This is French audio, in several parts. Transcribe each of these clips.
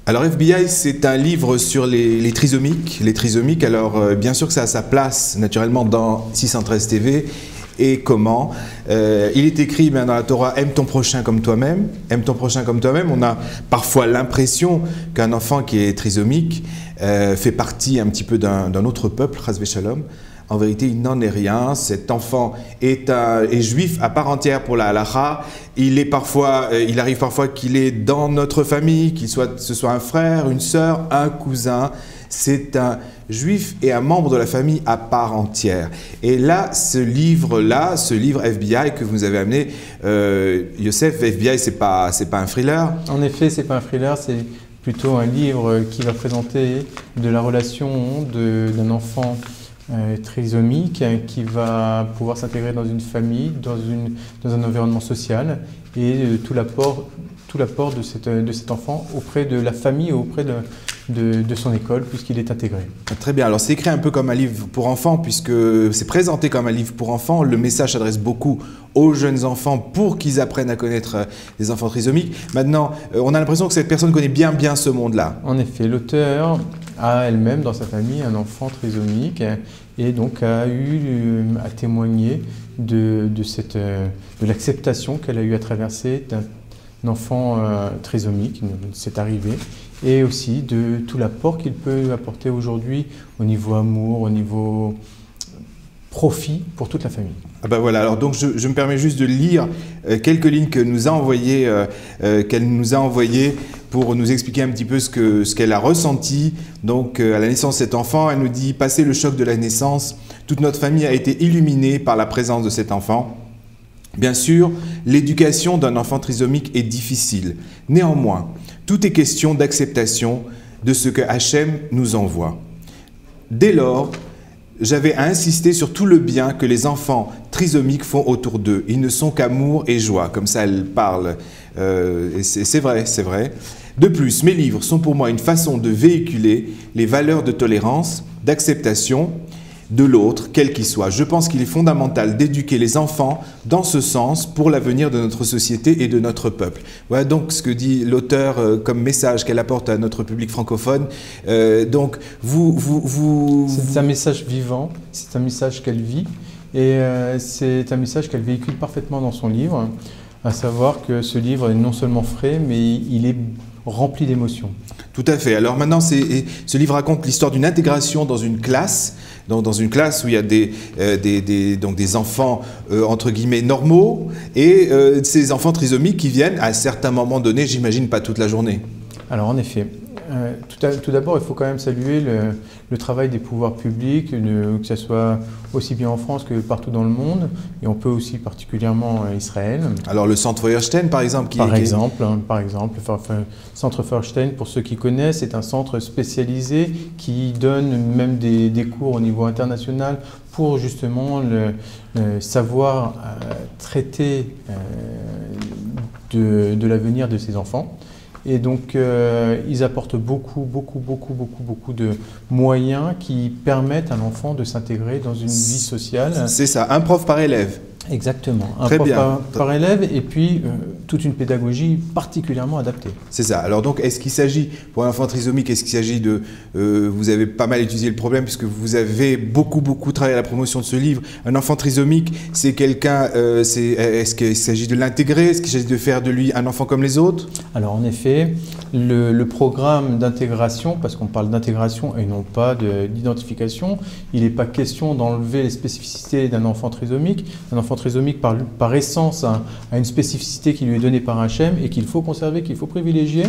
Alors FBI, c'est un livre sur les trisomiques. Les trisomiques, alors bien sûr que ça a sa place naturellement dans 613 TV. Et comment il est écrit dans la Torah, aime ton prochain comme toi-même. Aime ton prochain comme toi-même. On a parfois l'impression qu'un enfant qui est trisomique fait partie un petit peu d'un autre peuple, Chas v'Shalom. En vérité, il n'en est rien. Cet enfant est juif à part entière pour la halacha. Il arrive parfois qu'il est dans notre famille, ce soit un frère, une sœur, un cousin. C'est un juif et un membre de la famille à part entière. Et là, ce livre FBI que vous avez amené, Youssef, FBI, c'est pas un thriller. En effet, c'est pas un thriller, c'est plutôt un livre qui va présenter de la relation d'un enfant trisomique qui va pouvoir s'intégrer dans une famille, dans un environnement social et tout l'apport de cet enfant auprès de la famille et auprès de son école puisqu'il est intégré. Très bien, alors c'est écrit un peu comme un livre pour enfants puisque c'est présenté comme un livre pour enfants. Le message s'adresse beaucoup aux jeunes enfants pour qu'ils apprennent à connaître les enfants trisomiques. Maintenant, on a l'impression que cette personne connaît bien ce monde-là. En effet, l'auteur a elle-même dans sa famille un enfant trisomique et donc a témoigné de l'acceptation qu'elle a eu à traverser d'un enfant trisomique, cette arrivée, et aussi de tout l'apport qu'il peut apporter aujourd'hui au niveau amour, au niveau profit pour toute la famille. Ah ben voilà, alors donc je me permets juste de lire quelques lignes qu'elle nous a envoyées pour nous expliquer un petit peu ce qu'elle a ressenti. Donc à la naissance de cet enfant, elle nous dit « Passé le choc de la naissance, toute notre famille a été illuminée par la présence de cet enfant. Bien sûr, l'éducation d'un enfant trisomique est difficile. Néanmoins, tout est question d'acceptation de ce que Hachem nous envoie. Dès lors, j'avais à insister sur tout le bien que les enfants trisomiques font autour d'eux. Ils ne sont qu'amour et joie. » Comme ça, elle parle. Et c'est vrai, c'est vrai. De plus, mes livres sont pour moi une façon de véhiculer les valeurs de tolérance, d'acceptation de l'autre, quel qu'il soit. Je pense qu'il est fondamental d'éduquer les enfants dans ce sens pour l'avenir de notre société et de notre peuple. Voilà donc ce que dit l'auteur comme message qu'elle apporte à notre public francophone. Donc, c'est un message vivant, c'est un message qu'elle vit et c'est un message qu'elle véhicule parfaitement dans son livre, à savoir que ce livre est non seulement frais, mais il est rempli d'émotions. Tout à fait. Alors maintenant, ce livre raconte l'histoire d'une intégration dans une classe, dans une classe où il y a des enfants entre guillemets normaux et ces enfants trisomiques qui viennent à certains moments donnés, j'imagine pas toute la journée. Alors en effet, tout d'abord il faut quand même saluer le travail des pouvoirs publics, que ce soit aussi bien en France que partout dans le monde, et on peut aussi particulièrement Israël. Alors le centre Feuerstein par exemple Par exemple, le centre Feuerstein, pour ceux qui connaissent, c'est un centre spécialisé qui donne même des cours au niveau international pour justement savoir traiter de l'avenir de ces enfants. Et donc, ils apportent beaucoup de moyens qui permettent à l'enfant de s'intégrer dans une vie sociale. C'est ça, un prof par élève. Exactement, un prof par élève et puis toute une pédagogie particulièrement adaptée. C'est ça. Alors donc, est-ce qu'il s'agit, pour un enfant trisomique, est-ce qu'il s'agit de... vous avez pas mal étudié le problème puisque vous avez beaucoup travaillé à la promotion de ce livre. Un enfant trisomique, c'est quelqu'un... est-ce qu'il s'agit de l'intégrer? Est-ce qu'il s'agit de faire de lui un enfant comme les autres? Alors en effet, le programme d'intégration, parce qu'on parle d'intégration et non pas d'identification, il n'est pas question d'enlever les spécificités d'un enfant trisomique. Un enfant trisomique, par essence, a une spécificité qui lui est donnée par Hachem et qu'il faut conserver, qu'il faut privilégier.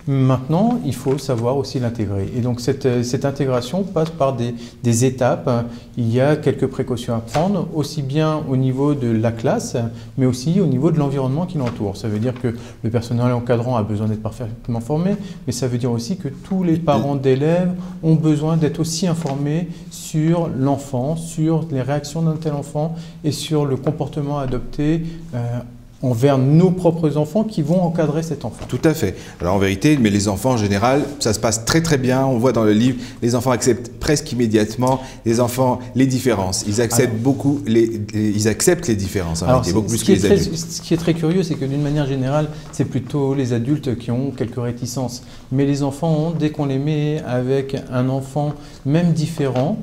Maintenant, il faut savoir aussi l'intégrer. Et donc, cette intégration passe par des étapes. Il y a quelques précautions à prendre, aussi bien au niveau de la classe, mais aussi au niveau de l'environnement qui l'entoure. Ça veut dire que le personnel encadrant a besoin d'être parfaitement formé, mais ça veut dire aussi que tous les parents d'élèves ont besoin d'être aussi informés sur l'enfant, sur les réactions d'un tel enfant et sur le comportement adopté envers nos propres enfants qui vont encadrer cet enfant. Tout à fait. Alors en vérité, mais les enfants en général, ça se passe très très bien. On voit dans le livre, les enfants acceptent presque immédiatement les différences. Ils acceptent ils acceptent les différences en réalité, beaucoup plus que les adultes. Ce qui est très curieux, c'est que d'une manière générale, c'est plutôt les adultes qui ont quelques réticences. Mais les enfants, dès qu'on les met avec un enfant, même différent,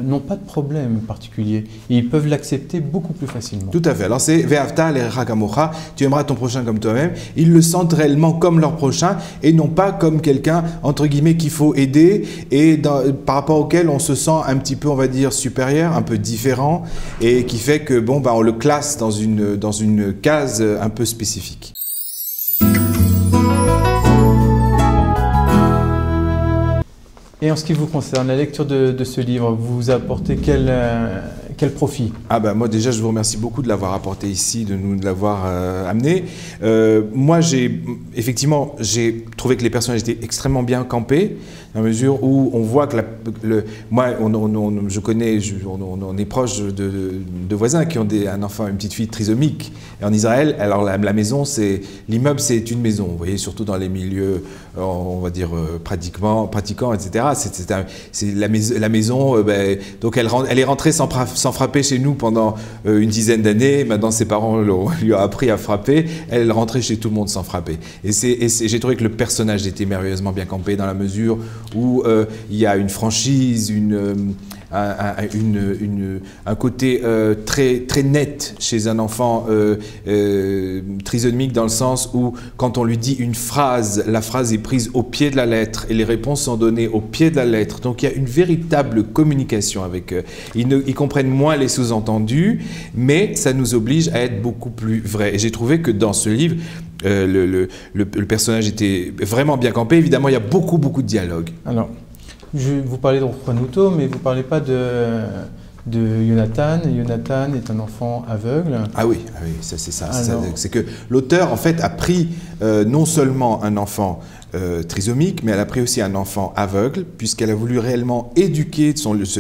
n'ont pas de problème particulier. Et ils peuvent l'accepter beaucoup plus facilement. Tout à fait. Alors c'est Ve'avta l'erecha kamocha, tu aimeras ton prochain comme toi-même. Ils le sentent réellement comme leur prochain et non pas comme quelqu'un, entre guillemets, qu'il faut aider et par rapport auquel on se sent un petit peu, on va dire, supérieur, un peu différent et qui fait que, bon, on le classe dans une case un peu spécifique. Et en ce qui vous concerne, la lecture de ce livre vous a apporté quel profit? Moi déjà, je vous remercie beaucoup de l'avoir apporté ici, de l'avoir amené. Moi, effectivement, j'ai trouvé que les personnages étaient extrêmement bien campés, dans la mesure où on voit que on est proche de voisins qui ont un enfant, une petite fille trisomique. Et en Israël, alors la maison, l'immeuble, c'est une maison. Vous voyez, surtout dans les milieux, on va dire pratiquants, etc. C'est la maison. Donc elle est rentrée sans frapper chez nous pendant une dizaine d'années. Maintenant, ses parents lui ont appris à frapper. Elle rentrait chez tout le monde sans frapper. Et j'ai trouvé que le personnage était merveilleusement bien campé dans la mesure où il y a une franchise, un côté très, très net chez un enfant trisomique, dans le sens où quand on lui dit une phrase, la phrase est prise au pied de la lettre et les réponses sont données au pied de la lettre. Donc il y a une véritable communication avec eux. Ils comprennent moins les sous-entendus, mais ça nous oblige à être beaucoup plus vrais. Et j'ai trouvé que dans ce livre, le personnage était vraiment bien campé. Évidemment, il y a beaucoup, beaucoup de dialogue. Alors, vous parlez de Juanuto, mais vous ne parlez pas de Jonathan. Jonathan est un enfant aveugle. Ah oui, c'est ça. C'est que l'auteur, en fait, a pris non seulement un enfant trisomique, mais elle a pris aussi un enfant aveugle, puisqu'elle a voulu réellement éduquer,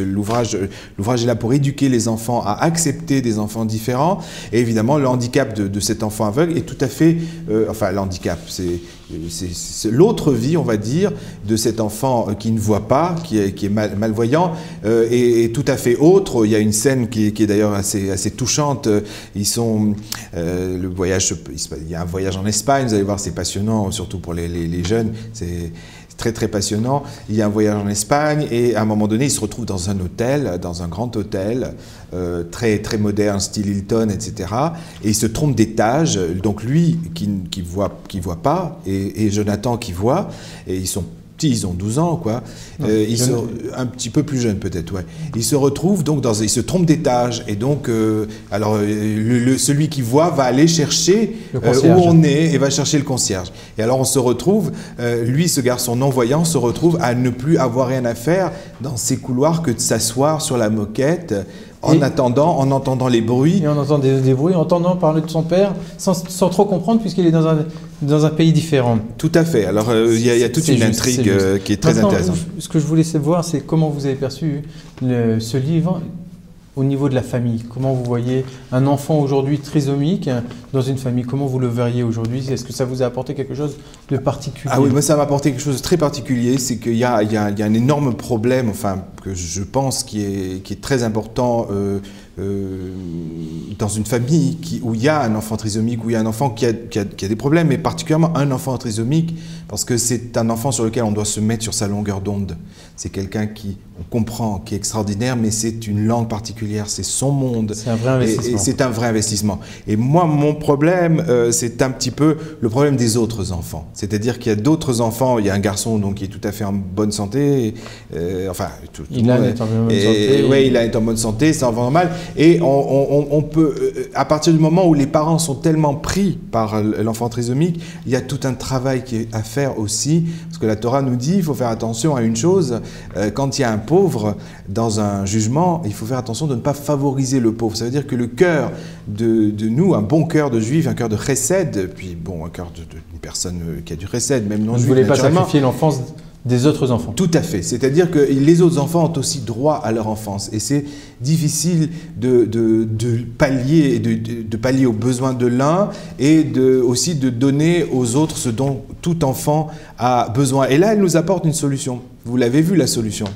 l'ouvrage est là pour éduquer les enfants à accepter des enfants différents. Et évidemment, le handicap de cet enfant aveugle est tout à fait... le handicap, c'est l'autre vie, on va dire, de cet enfant qui ne voit pas, qui est malvoyant, est tout à fait autre. Il y a une scène qui est d'ailleurs assez touchante. Il y a un voyage en Espagne, vous allez voir, c'est passionnant, surtout pour les jeunes, c'est très très passionnant. Il y a un voyage en Espagne et à un moment donné, il se retrouve dans un hôtel, dans un grand hôtel, très très moderne, style Hilton, etc. Et il se trompe d'étage. Donc lui qui voit pas et Jonathan qui voit, et ils sont petits, ils ont 12 ans, quoi. Ils sont un petit peu plus jeunes peut-être, ouais. Ils se retrouvent donc ils se trompent d'étage et donc celui qui voit va aller chercher où on est et va chercher le concierge. Et alors on se retrouve, lui, ce garçon non-voyant, se retrouve à ne plus avoir rien à faire dans ces couloirs que de s'asseoir sur la moquette. En entendant les bruits. Et on entend des bruits, en entendant parler de son père, sans trop comprendre, puisqu'il est dans un pays différent. Tout à fait. Alors, il y a toute une intrigue qui est très intéressante. Ce que je voulais savoir, c'est comment vous avez perçu ce livre au niveau de la famille. Comment vous voyez un enfant aujourd'hui trisomique dans une famille? Comment vous le verriez aujourd'hui? Est-ce que ça vous a apporté quelque chose de particulier? Ah oui, moi ça m'a apporté quelque chose de très particulier. C'est qu'il y a un énorme problème, enfin, que je pense qui est très important dans une famille où il y a un enfant trisomique, où il y a un enfant qui a des problèmes, mais particulièrement un enfant trisomique, parce que c'est un enfant sur lequel on doit se mettre sur sa longueur d'onde. C'est quelqu'un on comprend, qui est extraordinaire, mais c'est une langue particulière, c'est son monde. C'est un vrai investissement. Et c'est un vrai investissement. Et moi, mon problème, c'est un petit peu le problème des autres enfants. C'est-à-dire qu'il y a d'autres enfants, il y a un garçon donc, qui est tout à fait en bonne santé, il est en bonne santé. Oui, il est en bonne santé, c'est normal. Et on peut, à partir du moment où les parents sont tellement pris par l'enfant trisomique, il y a tout un travail qui est à faire aussi, parce que la Torah nous dit, il faut faire attention à une chose, quand il y a un pauvre dans un jugement, il faut faire attention de ne pas favoriser le pauvre. Ça veut dire que le cœur de nous, un bon cœur de juif, un cœur de chesed, puis bon, un cœur d'une personne qui a du chesed, même non juif, je ne voulais pas sacrifier l'enfance des autres enfants. Tout à fait. C'est-à-dire que les autres enfants ont aussi droit à leur enfance. Et c'est difficile de pallier aux besoins de l'un et aussi de donner aux autres ce dont tout enfant a besoin. Et là, elle nous apporte une solution. Vous l'avez vu, la solution.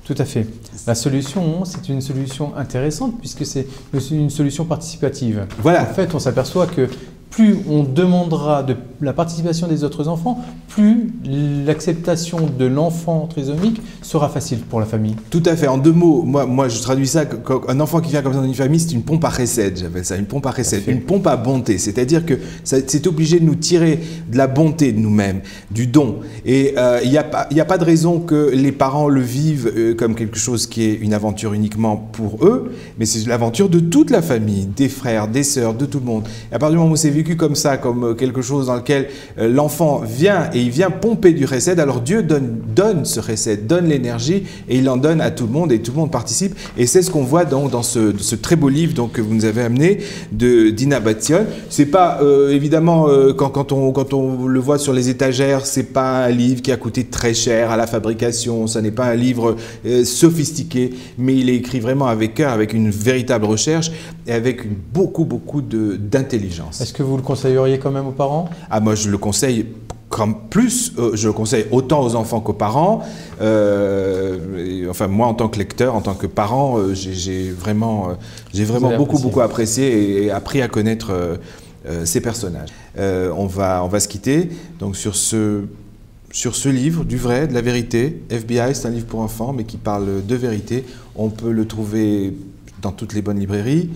Tout à fait. La solution, c'est une solution intéressante puisque c'est une solution participative. Voilà. En fait, on s'aperçoit que plus on demandera de la participation des autres enfants, plus l'acceptation de l'enfant trisomique sera facile pour la famille. Tout à fait. En 2 mots, moi je traduis ça, un enfant qui vient comme ça dans une famille, c'est une pompe à recette, j'appelle ça, une pompe à recette, une pompe à bonté. C'est-à-dire que c'est obligé de nous tirer de la bonté de nous-mêmes, du don. Et il n'y a pas de raison que les parents le vivent comme quelque chose qui est une aventure uniquement pour eux, mais c'est l'aventure de toute la famille, des frères, des sœurs, de tout le monde. Et à partir du moment où c'est vécu comme ça, comme quelque chose dans lequel l'enfant vient et il vient pomper du recette, alors Dieu donne ce recette, donne l'énergie et il en donne à tout le monde et tout le monde participe. Et c'est ce qu'on voit donc dans ce très beau livre donc, que vous nous avez amené de Dina Batzion. C'est pas évidemment quand on le voit sur les étagères, c'est pas un livre qui a coûté très cher à la fabrication, ça n'est pas un livre sophistiqué, mais il est écrit vraiment avec cœur, avec une véritable recherche et avec beaucoup d'intelligence. Est-ce que vous le conseilleriez quand même aux parents? Ah, moi je le conseille comme plus, je le conseille autant aux enfants qu'aux parents. Enfin, moi, en tant que lecteur, en tant que parent, j'ai vraiment beaucoup apprécié et appris à connaître ces personnages. On va se quitter donc sur ce livre, du vrai, de la vérité. FBI, c'est un livre pour enfants, mais qui parle de vérité. On peut le trouver dans toutes les bonnes librairies,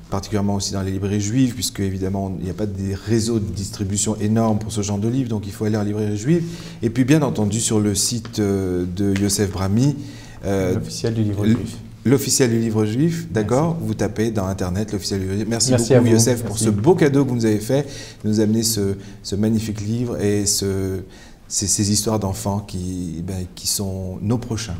particulièrement aussi dans les librairies juives, puisque évidemment il n'y a pas des réseaux de distribution énormes pour ce genre de livre, donc il faut aller en librairie juive. Et puis bien entendu sur le site de Yosef Brami, l'officiel du livre juif. L'officiel du livre juif, d'accord. Vous tapez dans Internet l'officiel du livre juif. Merci beaucoup Yosef pour ce beau cadeau que vous nous avez fait, de nous amener ce magnifique livre et ces histoires d'enfants qui sont nos prochains.